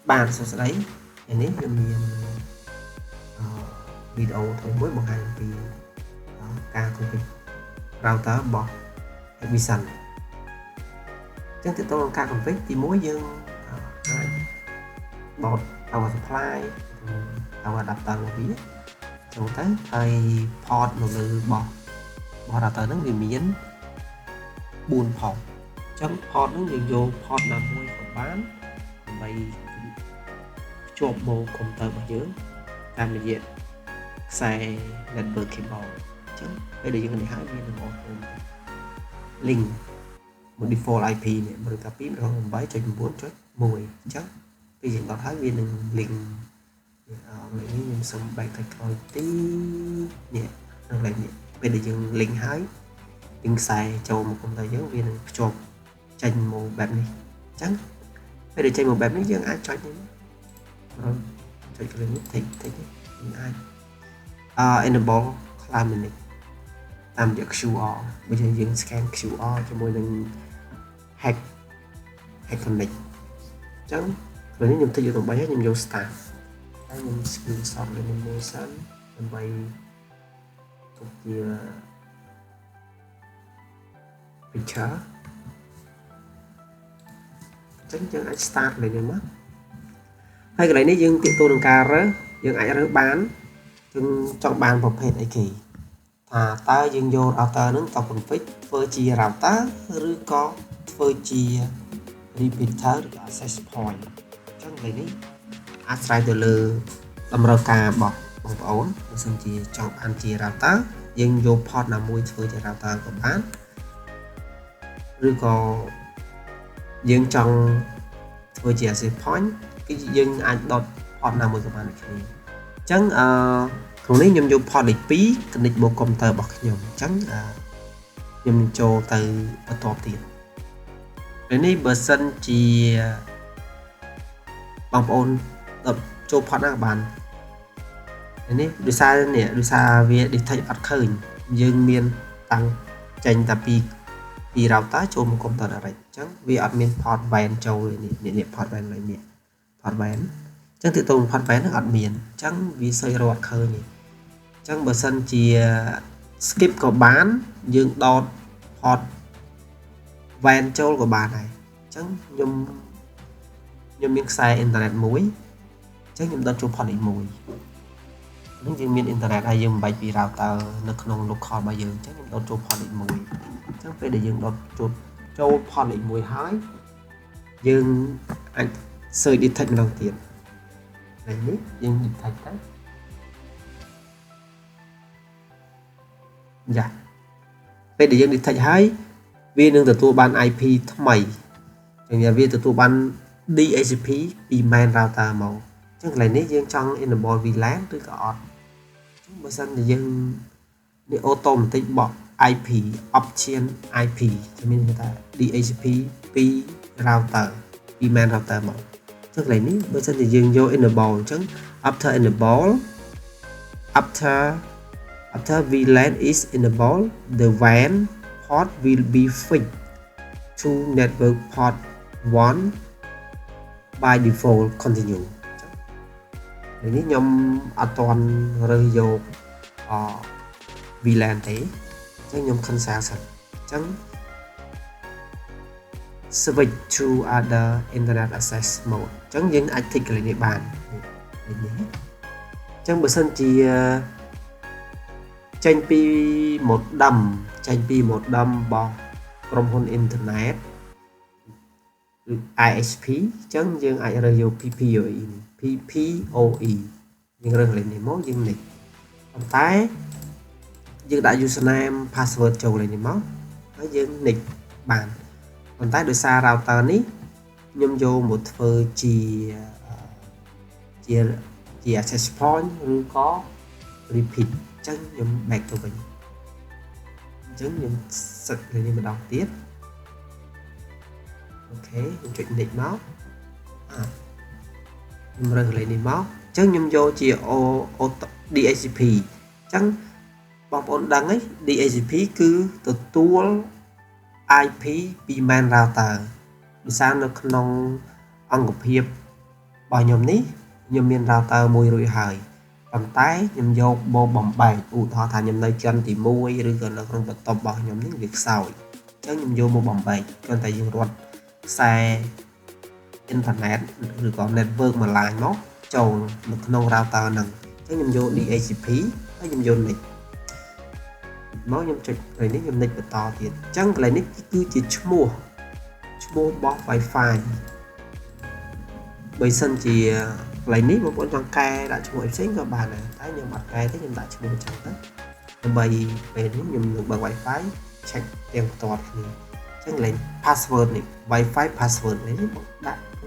bạn số đấy nên mình video thôi mỗi một ngày vì ca công việc router bỏ vision chẳng tiếp tục ca công việc thì mỗi dương bột power supply power adapter một ví trong tới thời port một người bỏ adapter nó vì miễn buồn phòng chẳng port nó nhiều vô port là môi của bán vậy chụp mô công tơ ở dưới tam là diện xài gần bờ keyboard chứ bây giờ những cái hai viên là một link một default IP này một copy rồi một bái cho 4 chốt mùi chắc bây giờ có thấy viên là link lấy những xong bài thật coi tí nhẹ nó lại nhẹ bây giờ dừng link hái link xài cho một công tơ giáo viên chụp tranh một bẹp này chắc bây giờ tranh một bẹp này dương ai cho như rồi cho lên nhất thích ai enable climate làm việc QR bây giờយើង scan QR ជាមួយនឹង hack connect អញ្ចឹងពេលនេះខ្ញុំthíchយកដើម្បីខ្ញុំយក start ហើយខ្ញុំ screenshot លើនេះមួយសិនដើម្បីទុកជា picture អញ្ចឹងយើងអាច start លើនេះមកហើយកន្លែងនេះយើងទាក់ទងនឹងការរើសយើងអាចរើសបានយើងចង់បានប្រភេទអីគេថាតើយើងយក router នឹងទៅ config ធ្វើជា router ឬក៏ធ្វើជា repeater ឬក៏ access point អញ្ចឹងនេះអាស្រ័យទៅលើតម្រូវការរបស់បងប្អូនបើសិនជាចង់បានជា router យើងយក port ណាមួយធ្វើជា router ក៏បានឬក៏យើងចង់ធ្វើជា access point គឺយើងអាចដុត port ណាមួយក៏បានដូចគ្នាអញ្ចឹងក្នុងនេះខ្ញុំយក port លេខ2 connect មកកុំព្យូទ័ររបស់ខ្ញុំអញ្ចឹងខ្ញុំចូលទៅបន្តទៀតពេលនេះបើសិនជាបងប្អូនចូល port ណាក៏បាននេះដោយសារវា detect អត់ឃើញយើងមានតាំងចេញតែពី router ចូលមកកុំព្យូទ័រ direct អញ្ចឹងវាអត់មាន port van ចូលនេះ port van ឡើយនេះ port van អញ្ចឹងទីតង port van ហ្នឹងអត់មានអញ្ចឹងវាសើរត់ឃើញទេអញ្ចឹងបើសិនជា skip ក៏បានយើងដោត port van ចូលក៏បានដែរអញ្ចឹងខ្ញុំមានខ្សែអ៊ីនធឺណិតមួយអញ្ចឹងខ្ញុំដោតចូល port លេខ1ហ្នឹងយើងមានអ៊ីនធឺណិតហើយយើងមិនបាច់ពី router នៅក្នុង local របស់យើងអញ្ចឹងខ្ញុំដោតចូល port លេខ1អញ្ចឹងពេលដែលយើងដោតចូល port លេខ1ហើយយើងអាច search detect ម្ដងទៀតនេះយើង detect ទៅយ៉ាពេលដែលយើង detect ហើយវានឹងទទួលបាន IP ថ្មីអញ្ចឹងវាទទួលបាន DHCP ពី main router មកអញ្ចឹងកន្លែងនេះយើងចង់ enable VLAN ឬក៏អត់អញ្ចឹងបើសិនជាយើងនេះ automatic បក IP option IP មានន័យថា DHCP ពី router ពី main router មកចឹងកន្លែងនេះបើសិនជាយើងយក enable អញ្ចឹង after VLAN is enabled the WAN port will be fixed to network port 1 by default continue នេះខ្ញុំអត់ទាន់រើសយក VLAN ទេអញ្ចឹងខ្ញុំ cancel សិនអញ្ចឹង switch to other internet access mode អញ្ចឹងយើងអាច tick កន្លែងនេះបាននេះអញ្ចឹងបើសិនជាចេញពី modem របស់ក្រុមហ៊ុនអ៊ីនធឺណិតឬ ISP អញ្ចឹងយើងអាចរើសយក PPOE យើងរើសកន្លែងនេះមកយើងនេះប៉ុន្តែយើងដាក់ username password ចូលកន្លែងនេះមកហើយយើងនិចបានប៉ុន្តែដោយសារ router នេះខ្ញុំយកមកធ្វើជា access point ឬក៏ repeat អញ្ចឹងខ្ញុំ back ទៅវិញអញ្ចឹងខ្ញុំសិតលើនេះម្ដងទៀតអូខេខ្ញុំចុច next មកខ្ញុំរើសកន្លែងនេះមកអញ្ចឹងខ្ញុំយកជា DHCP អញ្ចឹងបងប្អូនដឹងហើយ DHCP គឺទទួល IP ពី main router ដោយសារនៅក្នុងអង្គភាព របស់ខ្ញុំនេះខ្ញុំមាន router មួយរួចហើយប៉ុន្តែខ្ញុំយកមកបំបែកឧទាហរណ៍ថាខ្ញុំនៅចិនទី1ឬក៏នៅក្នុងបន្ទប់របស់ខ្ញុំនេះវាខ្សោយអញ្ចឹងខ្ញុំយកមកបំបែកគ្រាន់តែយើងរត់ខ្សែអ៊ីនធឺណិតឬក៏ network មួយឡាញមកចូលនៅក្នុង router ហ្នឹងអញ្ចឹងខ្ញុំយក DHCP ហើយខ្ញុំយក NIC មកខ្ញុំចុចកន្លែងនេះខ្ញុំ NIC បន្តទៀតអញ្ចឹងកន្លែងនេះគឺជាឈ្មោះរបស់ Wi-Fi បើសិនជាកន្លែងនេះបងប្អូនចង់កែដាក់ឈ្មោះផ្សេងក៏បានដែរតែខ្ញុំអត់កែទេខ្ញុំដាក់ឈ្មោះអញ្ចឹងទៅដើម្បីពេលនេះខ្ញុំនឹងបើក Wi-Fi check ទាំងផ្ទាល់គ្នាអញ្ចឹងកន្លែង password នេះ Wi-Fi password នេះបងដាក់123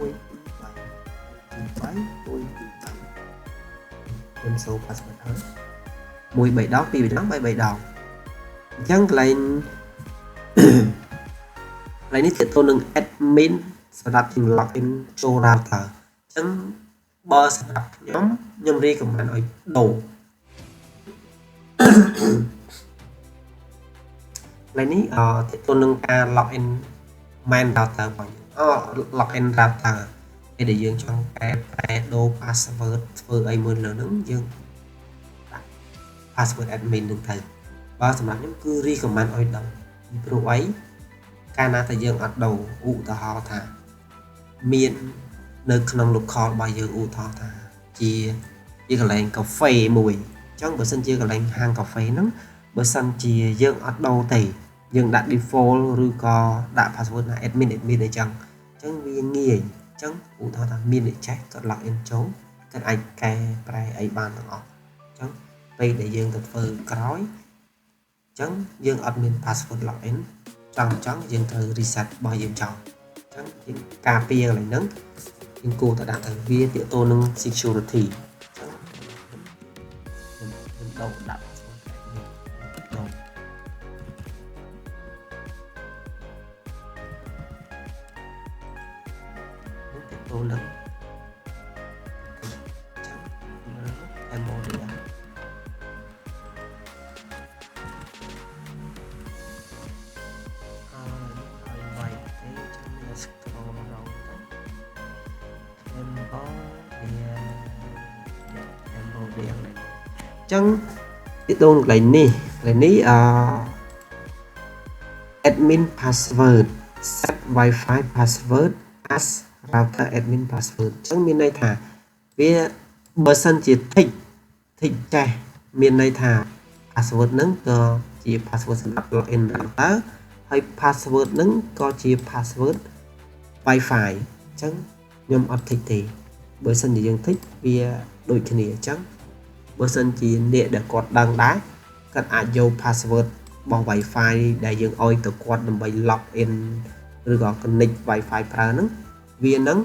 ខ្ញុំសូ password ហើយ1 3 ដង 2 ដង 3 ដងអញ្ចឹងកន្លែងនេះទាក់ទងនឹង admin សម្រាប់ login ចូល router អញ្ចឹងបើសម្រាប់ខ្ញុំ recommend ឲ្យដូរកន្លែងនេះទាក់ទងនឹងការ login main router របស់យើងlogin router ពេលដែលយើងចង់កែប្រែដូរ password ធ្វើអីមួយលើហ្នឹងយើងដាក់ password admin ហ្នឹងទៅបើសម្រាប់ខ្ញុំគឺ recommend ឲ្យដូរពីព្រោះអីកាលណាតែយើងអត់ដូរឧទាហរណ៍ថាមាននៅក្នុង local របស់យើងឧទាហរណ៍ថាជាកន្លែងកាហ្វេមួយអញ្ចឹងបើសិនជាកន្លែងហាងកាហ្វេហ្នឹងបើសិនជាយើងអត់ដូរទេយើងដាក់ default ឬក៏ដាក់ password ណា admin អញ្ចឹងវាងាយអញ្ចឹងឧទាហរណ៍ថាមានអ្នកចេះគាត់ login ចូលគាត់អាចកែប្រែអីបានទាំងអស់អញ្ចឹងពេលដែលយើងទៅធ្វើក្រោយអញ្ចឹងយើងអត់មាន password login ចង់យើងត្រូវ reset របស់យើងចោលអញ្ចឹងយើងការពារកន្លែងហ្នឹងយើងគួរតែដាក់ទៅវាទាក់ទងនឹង security អញ្ចឹងខ្ញុំដាក់ password ដូរទាក់ទងនឹងCambodiaចឹងទីដូនកន្លែងនេះadmin password set Wi-Fi password as router admin password ចឹងមានន័យថាវាបើសិនជា tick ចេះមានន័យថា password ហ្នឹងក៏ជា password សម្រាប់ login router ហើយ password ហ្នឹងក៏ជា password Wi-Fi អញ្ចឹងខ្ញុំអត់ tick ទេបើសិនជាយើង tick វាដូចគ្នាអញ្ចឹងបើសិនជាអ្នកដែលគាត់ដឹងដែរគាត់អាចយក password របស់ Wi-Fi ដែលយើងឲ្យទៅគាត់ដើម្បី log in ឬក៏ connect Wi-Fi ប្រើហ្នឹងវានឹង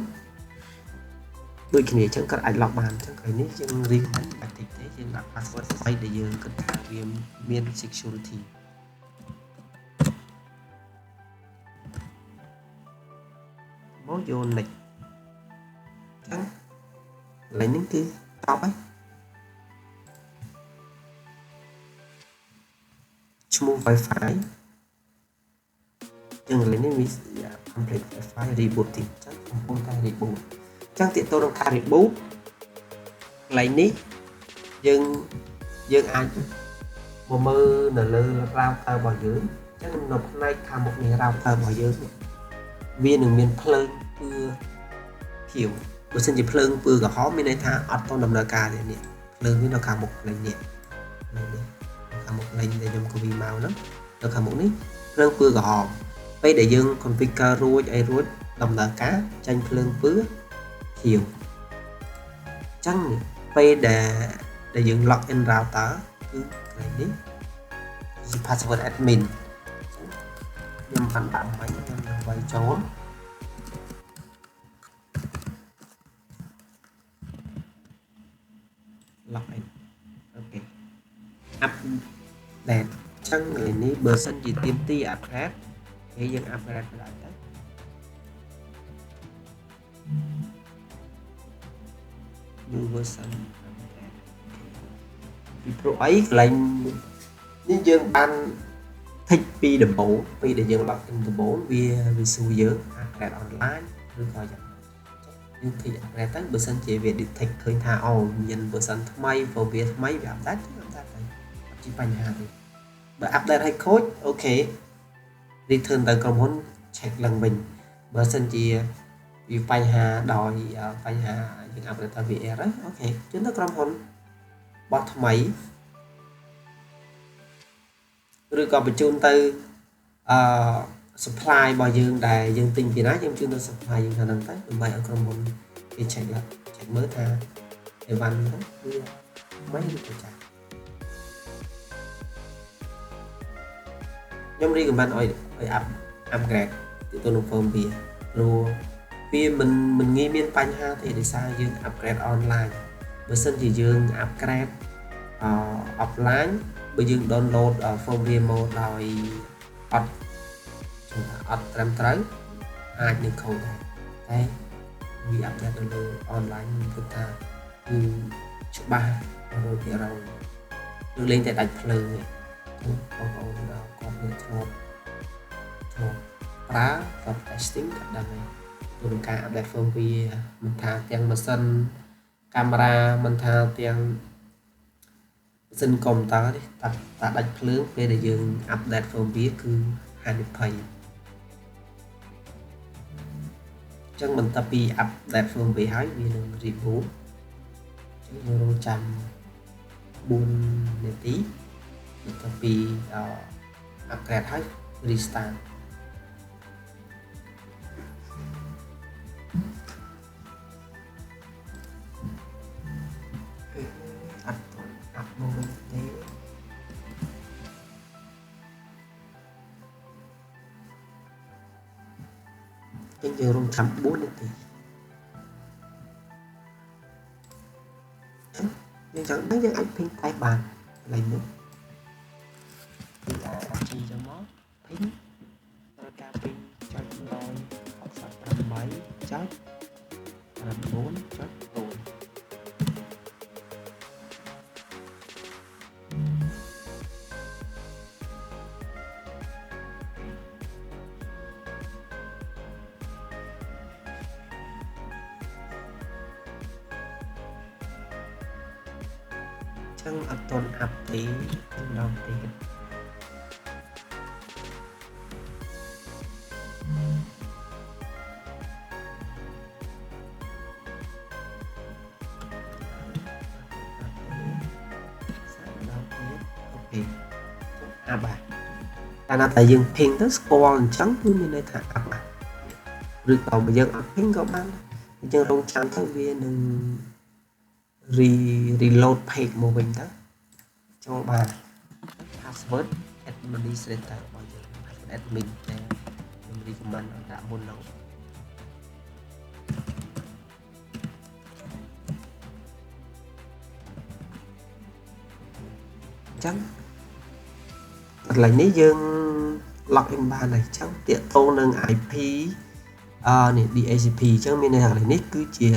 ដូចគ្នាអញ្ចឹងគាត់អាច log បានអញ្ចឹងក្រោយនេះយើង recommend តែតិចទេយើងដាក់ password ស្អីដែលយើងគិតថាវាមាន security មកយក nick អញ្ចឹងកន្លែងនេះគឺតបហើយឈ្មោះ Wi-Fi ចឹងកន្លែងនេះមាន complete Wi-Fi rebooting ចឹងកំពុងតែ reboot ចឹងទាក់ទងនឹងការ reboot កន្លែងនេះយើងអាចមកមើលនៅលើ router របស់យើងចឹងនៅផ្នែកខាងមុខនៃ router របស់យើងវានឹងមានភ្លើងពឺខៀវបើសិនជាភ្លើងពឺក្រហមមានន័យថាអត់ទាន់ដំណើរការទេនេះភ្លើងវានៅខាងមុខលេងនេះខាងមុខលេងដែលខ្ញុំ copy មកហ្នឹងនៅខាងមុខនេះភ្លើងពឺក្រហមពេលដែលយើង configure រួចដំណើរការចាញ់ភ្លើងពឺខៀវចឹងពេលដែលយើង log in router គឺកន្លែងនេះជា password admin ខ្ញុំបានដាក់មិញខ្ញុំនឹងវាយចូល login អូខេ update ចឹងលើនេះបើសិនជាទៀមទី update គេយើង update ទៅទៅ new version update ពីព្រោះអីកន្លែងនេះយើងបានthích ពីដំបូងពេលដែលយើង login ដំបូងវាសួរយើង update online ឬក៏យ៉ាង យើងឃើញ upgrade ទៅបើសិនជាវា detect ឃើញថាអូមាន version ថ្មី for វាថ្មីវា update ទៅ update ទៅអត់ជាបញ្ហាទេបើ update ឲ្យខូចអូខេ return ទៅក្រុមហ៊ុន check ឡើងវិញបើសិនជាវាបញ្ហាដោយបញ្ហាយើង update ទៅវា error អូខេជូនទៅក្រុមហ៊ុនបោះថ្មីឬក៏បញ្ជូនទៅsupply របស់យើងដែលយើងទិញពីណាយើងជូនទៅ supply យើងថាហ្នឹងទៅដើម្បីឲ្យក្រុមហ៊ុនគេ check មើលថាអីវ៉ាន់ហ្នឹងវាមិនឬក៏ចាស់ខ្ញុំ recommend ឲ្យ upgrade ទៅនឹង firmware ព្រោះវាមិនងាយមានបញ្ហាទេដោយសារយើង upgrade online បើសិនជាយើង upgrade offline បើយើង download firmware មកដោយអត់ត្រឹមត្រូវអាចនឹងខូចដែរតែវា update ទៅលើ online ខ្ញុំគិតថាគឺច្បាស់ 100% ឬលេងតែដាច់ភ្លើងទេបងប្អូនគាត់មានធ្លាប់ប្រើក៏ testing ក៏ដឹងដែរព្រោះការ update firmware មិនថាទាំងម៉ាស៊ីនកាមេរ៉ាមិនថាទាំងម៉ាស៊ីនកុំព្យូទ័រទេតែដាច់ភ្លើងពេលដែលយើង update firmware គឺហានិភ័យអញ្ចឹងបន្ទាប់ពី update firmware ហើយវានឹង reboot អញ្ចឹងយើងរងចាំ4នាទីបន្ទាប់ពី upgrade ហើយ restart អត់អាប់មកវិញទេយើងរងចាំ4នាទីយើងចង់ដឹងយើងអាចពេញតែបានកន្លែងនេះពីអាចជីចឹងមកពេញត្រូវការពេញចុច168ចុច9ចុច4ចឹងអត់ទាន់អាប់ទេម្ដងទៀតអាប់បាទតែណាតែយើងភីងទៅស្គាល់អញ្ចឹងគឺមានន័យថាអាប់បាទឬក៏បើយើងអត់ភីងក៏បានអញ្ចឹងរងចាំទៅវានឹង reload page មកវិញទៅចូលបាន password administrator របស់យើង admin តែខ្ញុំ recommend ឲ្យដាក់មុននោះអញ្ចឹងកន្លែងនេះយើង log in បានហើយអញ្ចឹងទាក់ទងនឹង IP នេះ DHCP អញ្ចឹងមានន័យថាកន្លែងនេះគឺជា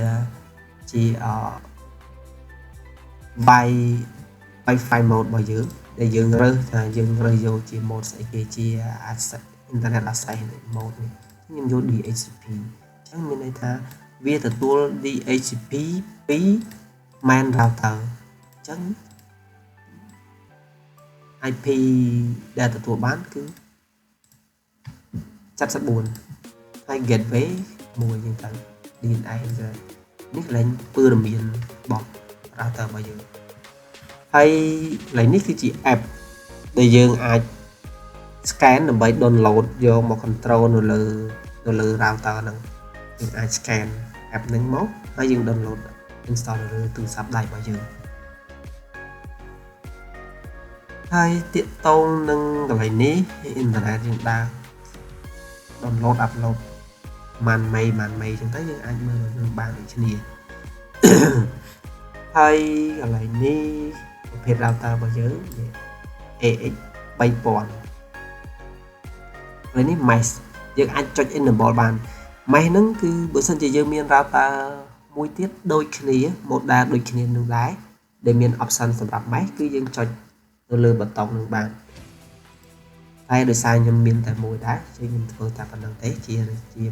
Wi-Fi mode របស់យើងដែលយើងរើសថាយើងរើសយកជា mode ស្អីគេជា internet access mode នេះខ្ញុំយក DHCP អញ្ចឹងមានន័យថាវាទទួល DHCP ពី main router អញ្ចឹង IP ដែលទទួលបានគឺ74ហើយ gateway មួយយើងទៅ DNS នេះកន្លែងព័ត៌មានរបស់ router របស់យើងហើយកន្លែងនេះគឺជា app ដែលយើងអាច scan ដើម្បី download យកមក control នៅលើ router ហ្នឹងយើងអាច scan app ហ្នឹងមកហើយយើង download install នៅលើទូរស័ព្ទដៃរបស់យើងហើយទាក់ទងនឹងកន្លែងនេះ internet យើងដើរ download upload ម៉ាន់មេចឹងទៅយើងអាចមើលនឹងបានដូចគ្នាហើយកន្លែងនេះប្រភេទ router របស់យើង AX 3000កន្លែងនេះ mesh យើងអាចចុច enable បាន mesh ហ្នឹងគឺបើសិនជាយើងមាន router មួយទៀតដូចគ្នា model ដូចគ្នានឹងដែរដែលមាន option សម្រាប់ mesh គឺយើងចុចនៅលើប៊ូតុងនឹងបានតែដោយសារខ្ញុំមានតែមួយដែរខ្ញុំធ្វើតែប៉ុណ្្នឹងទេជា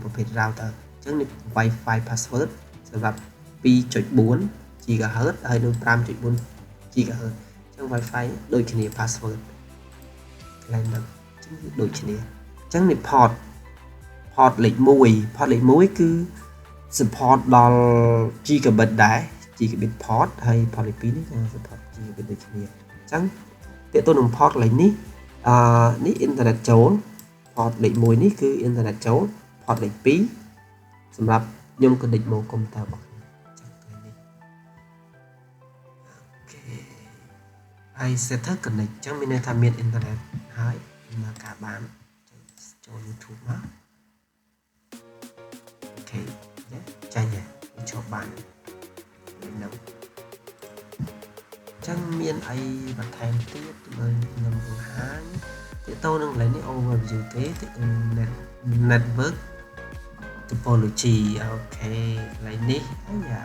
ប្រភេទ router អញ្ចឹងនេះ Wi-Fi password សម្រាប់ 2.4 GHz ហើយនឹង 5.4 GHz ចឹង Wi-Fi ដូចគ្នា password កន្លែងហ្នឹងចឹងដូចគ្នាចឹងនេះ port លេខ1គឺ support ដល់ gigabit ដែរ gigabit port ហើយ port លេខ2នេះក៏ support gigabit ដូចគ្នាចឹងទាក់ទងនឹង port លេខនេះនេះ internet ចូល port លេខ1នេះគឺ internet ចូល port លេខ2សម្រាប់ខ្ញុំ connect មក computer របស់ខ្ញុំចឹងគឺនេះអូខេហើយ setter connect ចឹងមានន័យថាមាន internet ហើយដំណើរការបានចូល YouTube មកអូខេចាញ់ហើយចូលបានហ្នឹងចឹងមានអីបន្ថែមទៀតមើលខ្ញុំបង្ហាញទាក់ទងនឹងកន្លែងនេះ overview ទេទាក់ទង network topology អូខេកន្លែងនេះអា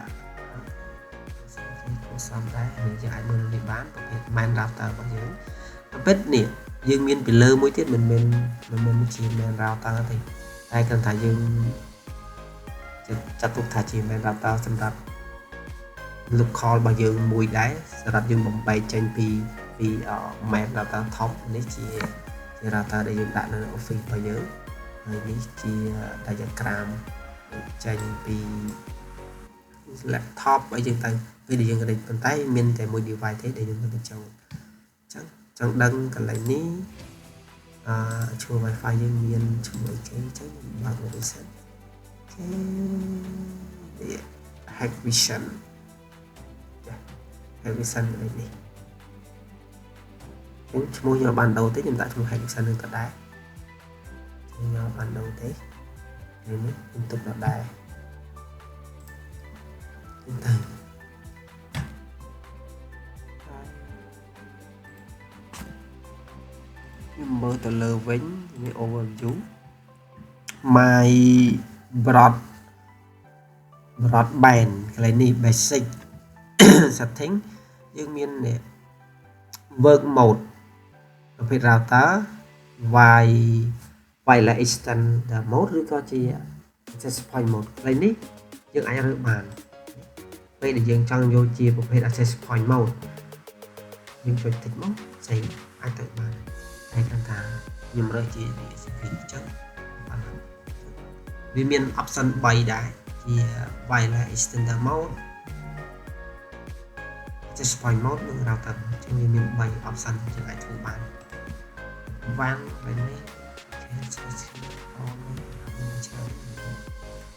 គួរសមដែរនេះយើងអាចមើលនេះបានប្រភេទ main router របស់យើងពិតនេះយើងមានពីលើមួយទៀតមិនមែនជា main router ទេតែគ្រាន់តែយើងចាត់ទុកថាជា main router សម្រាប់ local របស់យើងមួយដែរសម្រាប់យើងបំបែកចេញពី main router ធំនេះជា router ដែលយើងដាក់នៅ office របស់យើងហើយនេះជា diagram ចេញពី laptop អីចឹងទៅពេលដែលយើងរេចប៉ុន្តែមានតែមួយ device ទេដែលយើងមិនទៅចូលអញ្ចឹងចង់ដឹងកន្លែងនេះឈ្មោះ Wi-Fi យើងមានឈ្មោះអីគេអញ្ចឹងបើក reset អូខេ Hikvision នេះឈ្មោះខ្ញុំបានដូរទេខ្ញុំដាក់ឈ្មោះ Hikvision នឹងក៏ដែរខ្ញុំបានដូរទេនេះខ្ញុំទុកដល់ដែរទៅខ្ញុំមើលទៅលើវិញនេះ overview my broadband កន្លែងនេះ basic setting យើងមាន work mode ប្រភេទ router wireless extender mode ឬក៏ជា access point mode កន្លែងនេះយើងអាចរើសបានពេលដែលយើងចង់យកជាប្រភេទ access point mode យើងចុចតិចមកផ្សេងអាចទៅបានតែគ្រាន់តែខ្ញុំរើសជា DSP អញ្ចឹងបានវាមាន option 3ដែរជា wireless extender mode access point mode និង router អញ្ចឹងវាមាន3 option យើងអាចធ្វើបានWAN បែបនេះ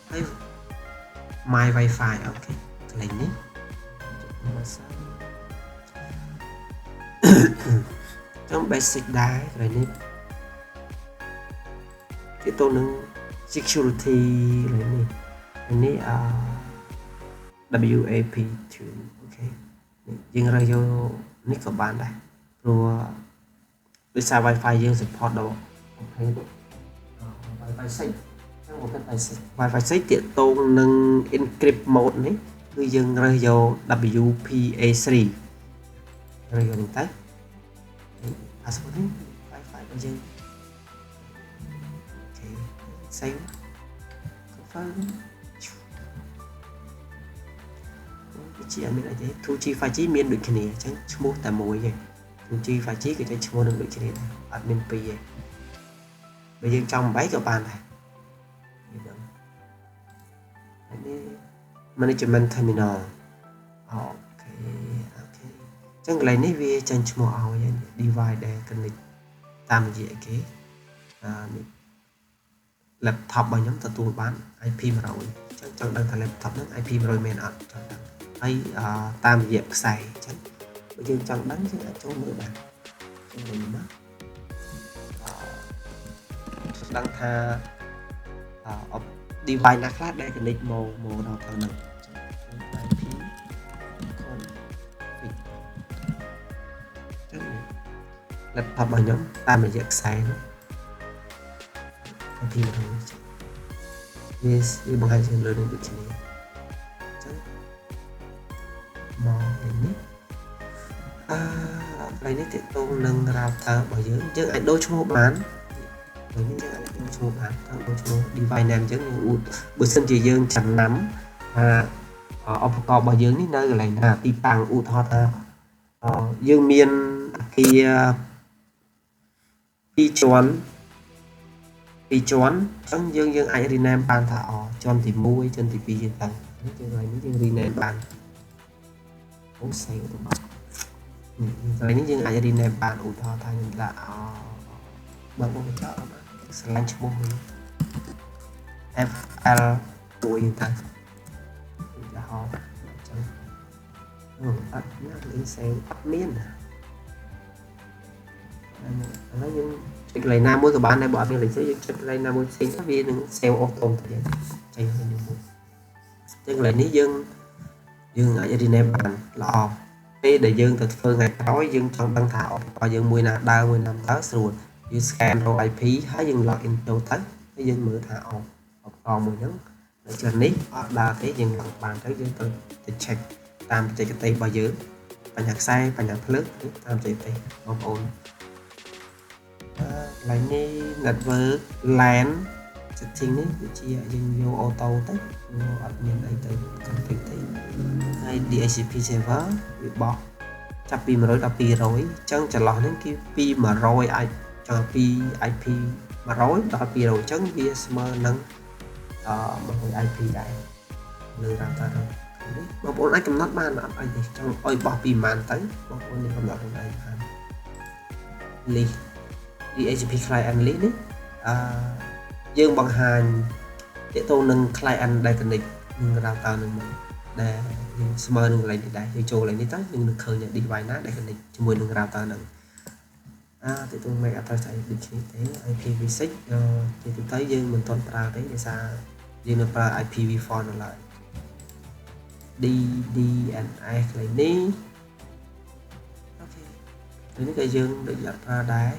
ហើយ my Wi-Fi អូខេកន្លែងនេះចឹង basic ដែរកន្លែងនេះគេទៅនឹង security កន្លែងនេះWAP2 អូខេយើងរើសយកនេះក៏បានដែរព្រោះដោយសារ Wi-Fi យើង support ដល់ប្រភេទ Wi-Fi 6 ចឹងប្រភេទ Wi-Fi 6 ទាក់ទងនឹង encrypt mode នេះគឺយើងរើសយក WPA3 រើសយកនេះទៅ password នេះ Wi-Fi របស់យើងអូខេ save confirm ជាអត់មានអីទេ 2G 5G មានដូចគ្នាអញ្ចឹងឈ្មោះតែមួយទេ 2G 5G គឺតែឈ្មោះនឹងដូចគ្នាដែរអត់មានពីរទេបើយើងចង់បែកក៏បានដែរនេះ management terminal អូខេអញ្ចឹងកន្លែងនេះវាចាញ់ឈ្មោះឲ្យ device ដែល connect តាមរយៈគេនេះ laptop របស់ខ្ញុំទទួលបាន IP 100អញ្ចឹងចង់ដឹងថា laptop ហ្នឹង IP 100មែនអត់ចង់ដឹងហើយតាមរយៈខ្សែអញ្ចឹងបើយើងចង់ដឹងយើងអាចចូលមើលបានចូលមើលមកដឹងថាdevice ណាខ្លះដែល connect មកដល់ទៅនឹង IP config ចឹង laptop របស់ខ្ញុំតាមរយៈខ្សែនោះ IP 100វាបង្ហាញជាលើនឹងដូចគ្នាអញ្ចឹងមកនេះកន្លែងនេះទាក់ទងនឹង router របស់យើងអាចដូរឈ្មោះបាននេះយើងអាចដូរឈ្មោះបានដូរឈ្មោះ device name អញ្ចឹងបើសិនជាយើងចំណាំថា ឧបករណ៍របស់យើងនេះនៅកន្លែងណាទីតាំងឧទាហរណ៍ថាយើងមានអគារ2ជាន់អញ្ចឹងយើងអាច rename បានថាជាន់ទី1ជាន់ទី2ជាទៅនេះយើងកន្លែងនេះយើង rename បានអូសេវទៅបាទកន្លែងនេះយើងអាច rename បានឧទាហរណ៍ថាខ្ញុំដាក់បើមកចោលស្រឡាញ់ឈ្មោះមួយ FL 1ទៅឧទាហរណ៍អញ្ចឹងអត់ណាលេងសេវអត់មានឥឡូវយើងចុចកន្លែងណាមួយក៏បានដែរបើអត់មានលេខសេវយើងចុចកន្លែងណាមួយផ្សេងទៅវានឹងសេវអូតូទៅចេញទៅមួយចឹងកន្លែងនេះយើងអាច rename បានល្អពេលដែលយើងទៅធ្វើថ្ងៃក្រោយយើងចង់ដឹងថាឧបករណ៍យើងមួយណាដើរមួយណាដើរស្រួលយើង scan raw IP ហើយយើង login ចូលទៅហើយយើងមើលថាឧបករណ៍មួយហ្នឹងនៅជិតនេះអត់ដើរទេយើង log បានទៅយើងទៅ check តាមបច្ចេកទេសរបស់យើងបញ្ហាខ្សែបញ្ហាភ្លើងតាមបច្ចេកទេសបងប្អូនកន្លែងនេះ network LAN setting នេះគឺជាយើងយកអូតូទៅអត់មានអីទៅ config ទេហើយ DHCP server វាបោះចាប់ពី100ដល់200អញ្ចឹងចន្លោះនេះគឺពី100អាចចាប់ពី IP 100ដល់200អញ្ចឹងវាស្មើនឹង100 IP ដែរលើ router នេះបងប្អូនអាចកំណត់បានអត់អីទេចង់ឲ្យបោះពីប៉ុន្មានទៅបងប្អូននេះកំណត់ខ្លួនឯងបាន list DHCP client list នេះយើងបង្ហាញទាក់ទងនឹង client ដែល connect នឹង router នឹងមកដែលយើងស្មើនឹងកន្លែងនេះដែរយើងចូលកន្លែងនេះទៅយើងនឹងឃើញ device ណាដែល connect ជាមួយនឹង router នឹងទាក់ទង MAC address ដូចគ្នាទេ IPv6 ជាទូទៅយើងមិនទាន់ប្រើទេដោយសារយើងនៅប្រើ IPv4 នៅឡើយ DNS កន្លែងនេះអូខេនេះក៏យើងដូចអត់ប្រើដែរ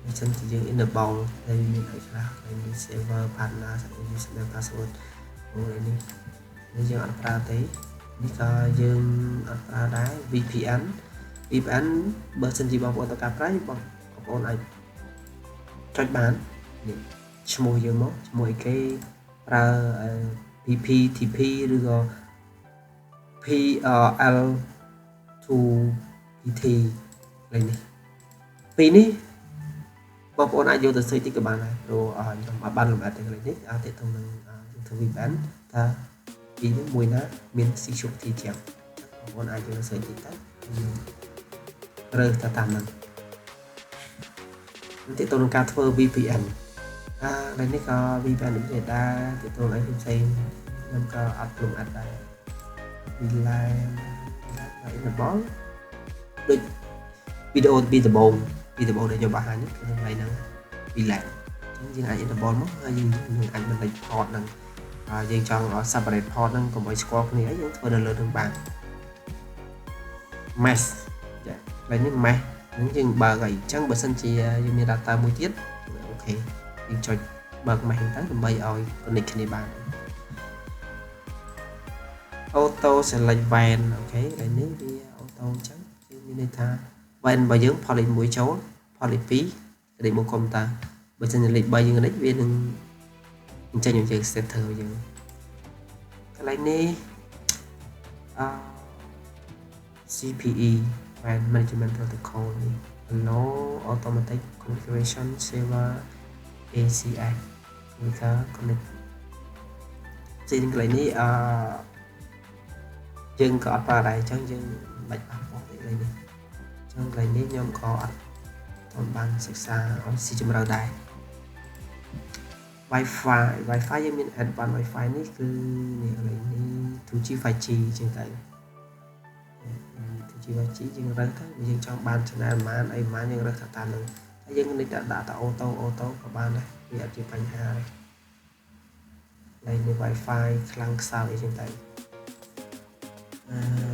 បើសិនជាយើង enable ហើយមានអីខ្លះហើយមាន server partner username password អូនេះយើងអត់ប្រើទេនេះក៏យើងអត់ប្រើដែរ VPN បើសិនជាបងប្អូនត្រូវការប្រើបងប្អូនអាចចុចបាននេះឈ្មោះយើងមកឈ្មោះអីគេប្រើ PPTP ឬក៏ PL2PT លេខនេះពីនេះបងប្អូនអាចយកទៅ search តិចក៏បានដែរព្រោះខ្ញុំអត់បានលម្អិតទេកន្លែងនេះទាក់ទងនឹង VPN ថាពីនេះមួយណាមាន security ជាងបងប្អូនអាចយកទៅ search តិចទៅរើសទៅតាមហ្នឹងទាក់ទងនឹងការធ្វើ VPN កន្លែងនេះក៏ VPN ដូចគ្នាដែរទាក់ទងអីផ្សេងខ្ញុំក៏អត់លម្អិតដែរ VLAN របស់ដូចវីដេអូពីដំបូងដែលខ្ញុំបង្ហាញនេះគឺកន្លែងហ្នឹង VLAN អញ្ចឹងយើងអាច enable មកហើយយើងអាច manage port ហ្នឹងយើងចង់ separate port ហ្នឹងកុំឲ្យស្គាល់គ្នាយើងធ្វើនៅលើនឹងបាន mesh ចាកន្លែងនេះ mesh ហ្នឹងយើងបើកអីអញ្ចឹងបើសិនជាយើងមាន data មួយទៀតអូខេយើងចុចបើក mesh ទៅដើម្បីឲ្យ connect គ្នាបាន auto select WAN អូខេកន្លែងនេះវា auto អញ្ចឹងគឺមានន័យថា WAN របស់យើង port លេខ1ចូល port លេខ2លេខ1កុំព្យូទ័របើសិនជាលេខ3យើង connect វានឹងអញ្ចឹងយើង set ធ្វើយើងកន្លែងនេះ CPE WAN Management Protocol នេះ Low Automatic Configuration Server ACS នេះក៏ connect ជាកន្លែងនេះយើងក៏អត់ប្រើដែរអញ្ចឹងយើងមិនបាច់ប៉ះពាល់ទេកន្លែងនេះអញ្ចឹងកន្លែងនេះខ្ញុំក៏អត់ទាន់បានសិក្សាឲ្យស៊ីជម្រៅដែរ Wi-Fi យើងមាន Advanced Wi-Fi នេះគឺនេះកន្លែងនេះ 2G 5G អញ្ចឹងទៅ 2G 5G យើងរើសទៅយើងចង់បាន channel ប៉ុន្មានអីប៉ុន្មានយើងរើសទៅតាមនឹងហើយយើងនេះដាក់ទៅអូតូក៏បានដែរវាអត់ជាបញ្ហាទេកន្លែងនេះ Wi-Fi ខ្លាំងខ្សោយអីចឹងទៅ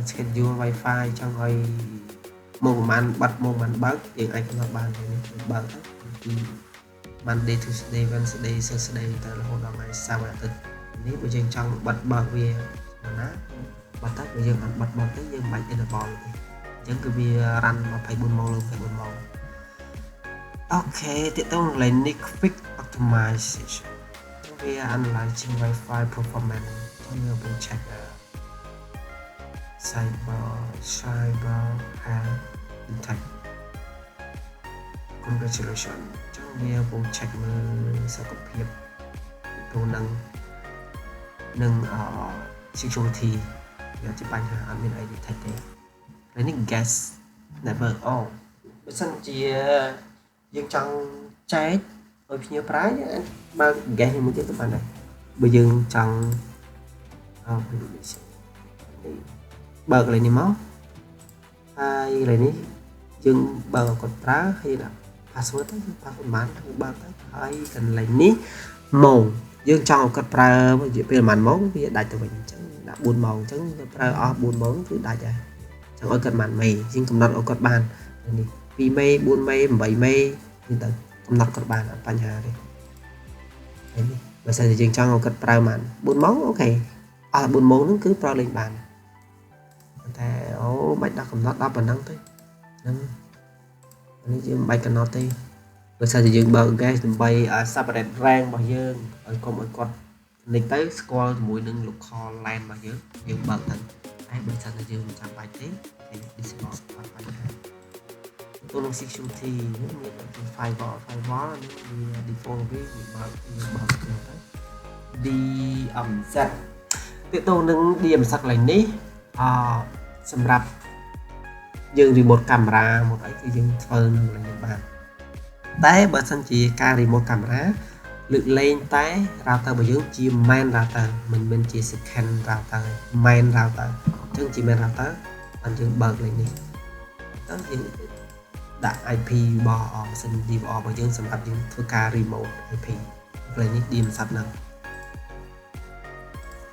schedule Wi-Fi ចង់ឲ្យមកប្រហែលបាត់មកប្រហែលបើកយើងអាចកំណត់បានទៅនេះបើកទៅពី Monday Tuesday Wednesday Thursday ទៅរហូតដល់ថ្ងៃសៅរ៍អាទិត្យនេះបើយើងចង់បាត់បើកវាណាបាត់ទៅបើយើងអត់បាត់បើកទេយើងមិនបាច់ enable ទេអញ្ចឹងគឺវា run 24 ម៉ោងលើ 24 ម៉ោងអូខេទាក់ទងនឹង lane នេះ quick optimization វា analyzing Wi-Fi performance យើងទៅ check cyber health detect congratulations ចឹងវាពង check មើលសុខភាពទៅនឹងsecurity វាជាបញ្ហាអត់មានអី detect ទេហើយនេះ gas never បើសិនជាយើងចង់ចែកឲ្យភ្ញៀវប្រើបើ gas មួយទៀតទៅបានដែរបើយើងចង់បើកកន្លែងនេះមកហើយកន្លែងនេះយើងបើកគាត់ប្រើហើយដាក់ password ទៅ password បានគឺបើកទៅហើយកន្លែងនេះម៉ោងយើងចង់ឲ្យគាត់ប្រើរយៈពេលប្រហែលម៉ោងវាដាច់ទៅវិញអញ្ចឹងដាក់4ម៉ោងអញ្ចឹងប្រើអស់4ម៉ោងគឺដាច់ហើយចង់ឲ្យគាត់បានមេយើងកំណត់ឲ្យគាត់បាននេះ2មេ4មេ8មេនេះទៅកំណត់គាត់បានអត់បញ្ហាទេហើយនេះបើសិនជាយើងចង់ឲ្យគាត់ប្រើបាន4ម៉ោងអូខេអស់4ម៉ោងហ្នឹងគឺប្រើលេងបានតែមិនដាក់កំណត់ដល់ប៉ុណ្ណឹងទេហ្នឹងនេះយើងមិនបាច់កំណត់ទេបើសិនជាយើងបើក gas ដើម្បី separate rank របស់យើងឲ្យកុំឲ្យគាត់និចទៅស្គាល់ជាមួយនឹង local LAN របស់យើងបើកទៅហើយបើសិនជាយើងមិនចាំបាច់ទេគេ disable អត់បញ្ហាទៅនឹង security មាន firewall នេះវា default វាបើកយើងបើកទៅDMZ ទៅនឹង DMZ កន្លែងនេះសម្រាប់យើង remote camera មកអីគឺយើងធ្វើនឹងកន្លែងនេះបានតែបើសិនជាការ remote camera លើកលែងតែ router របស់យើងជា main router មិនមែនជា second router main router អញ្ចឹងជា main router បានយើងបើកលេខនេះទៅយើងដាក់ IP របស់ម៉ាស៊ីន DVR របស់យើងសម្រាប់យើងធ្វើការ remote IP លេខនេះ DMZ ហ្នឹង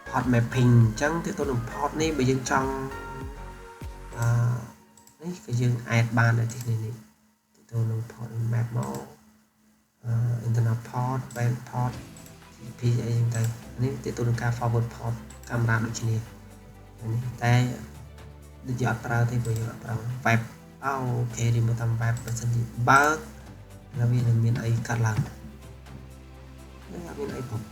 port mapping អញ្ចឹងទៅទៅនឹង port នេះបើយើងចង់នេះគឺយើង add បាននៅទីនេះទៅនឹង port map មក internal port band port TCP អីចឹងទៅនេះទៅនឹងការ forward port កាមេរ៉ាដូចគ្នានេះតែដូចជាអត់ប្រើទេព្រោះយើងអត់ប្រើ web អូខេ remote តាម web បើសិនជាបើកแล้วវានឹងមានអីកាត់ឡើងនេះអត់មានអីផង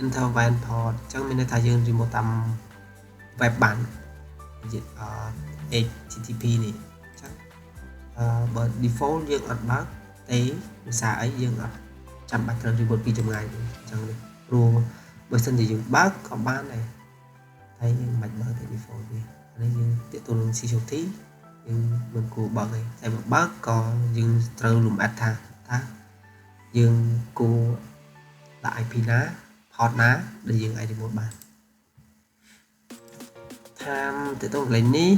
Intel band port អញ្ចឹងមានន័យថាយើង remote តាម web បានជាHTTP នេះអញ្ចឹងបើ default យើងអត់បើកទេភាសាអីយើងអត់ចាំបាច់ត្រូវ remote ពីចម្ងាយទេអញ្ចឹងនេះព្រោះបើសិនជាយើងបើកក៏បានដែរតែយើងមិនបាច់បើកទេ default វានេះយើងទាក់ទងនឹង security យើងមិនគួរបើកទេតែបើកក៏យើងត្រូវលំអិតថាយើងគួរដាក់ IP ណា port ណាដែលយើងអាច remote បានតាមទាក់ទងកន្លែងនេះ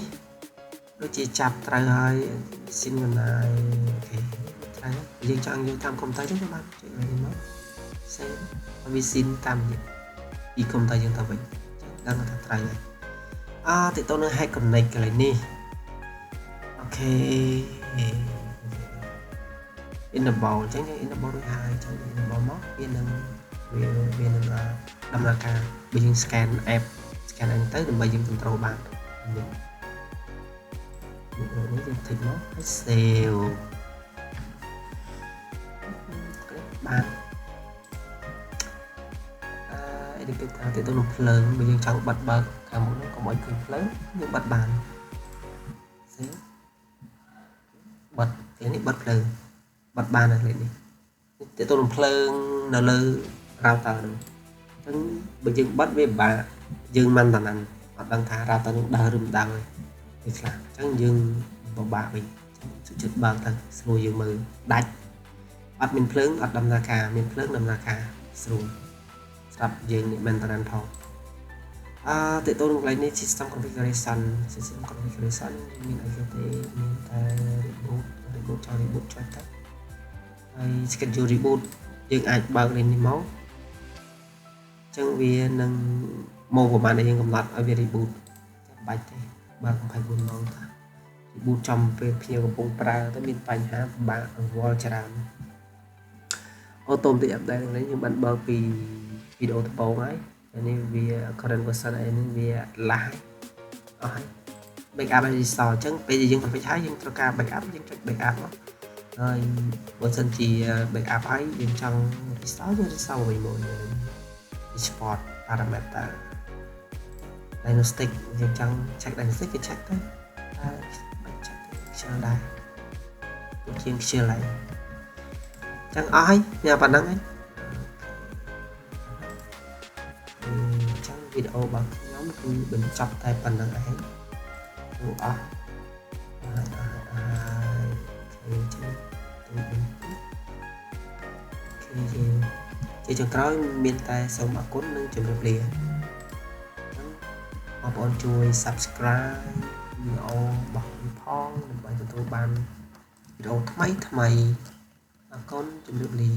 ដូចជាចាប់ត្រូវហើយ synchronize អូខេត្រូវយើងចង់យកតាមកុំព្យូទ័រចឹងក៏បានចុចនេះមក save ឲ្យវា sync តាមពីកុំព្យូទ័រយើងទៅវិញចឹងដឹងថាត្រូវហើយទាក់ទងនឹង hack connect កន្លែងនេះអូខេ enable អញ្ចឹងយើង enable រួចហើយចឹង enable មកវានឹងដំណើរការបើយើង scan app scan ហ្នឹងទៅដើម្បីយើង control បាននេះយើងthíchមក save បាននេះគឺថាទៅនឹងភ្លើងបើយើងចង់បិទបើកខាងមុខនោះកុំឲ្យឃើញភ្លើងយើងបិទបានបិទនេះបិទភ្លើងបិទបាននៅលេខនេះទៅនឹងភ្លើងនៅលើ router ហ្នឹងអញ្ចឹងបើយើងបិទវាពិបាកយើងមិនតាន់អត់ដឹងថា router នឹងដើរឬមិនដើរទេខ្លះអញ្ចឹងយើងពិបាកវិញសុខចិត្តបើកទៅស្រួលយើងមើលដាច់អត់មានភ្លើងអត់ដំណើរការមានភ្លើងដំណើរការស្រួលស្រាប់យើងនេះមែនតាន់ផងទៅទៅនឹងកន្លែងនេះ system configuration មានអីទេមានតែ reboot ចោល reboot ចុចទៅហើយ schedule reboot យើងអាចបើកលេខនេះមកអញ្ចឹងវានឹងមកប្រហែលដែលយើងកំណត់ឲ្យវា reboot ចាំបាច់ទេបើក24ម៉ោងថា reboot ចំពេលភ្ញៀវកំពុងប្រើទៅមានបញ្ហាពិបាកអង្វល់ច្រើនautomatic update នេះយើងបានបើកពីវីដេអូដំបូងហើយនេះវា current version អីនេះវាឡាស់អស់ហើយ backup ហើយ restore អញ្ចឹងពេលយើងកំពេចហើយយើងត្រូវការ backup យើងចុច backup មកហើយបើសិនជា backup ហើយយើងចង់ restore យើង restore វិញមក export parameter diagnostic យើងចង់ check diagnostic គឺ check ទៅតែមិន check ទៅខ្ជិលដែរពួកជាងខ្ជិលហើយចឹងអស់ហើយវាប៉ុណ្ណឹងហើយចឹងវីដេអូរបស់ខ្ញុំគឺបញ្ចប់តែប៉ុណ្្នឹងឯងព្រោះអស់ហើយចឹងជាចុងក្រោយមានតែសូមអរគុណនិងជម្រាបលាបងប្អូនជួយ Subscribe វីដេអូរបស់ខ្ញុំផងដើម្បីទទួលបានវីដេអូថ្មីអរគុណជម្រាបលា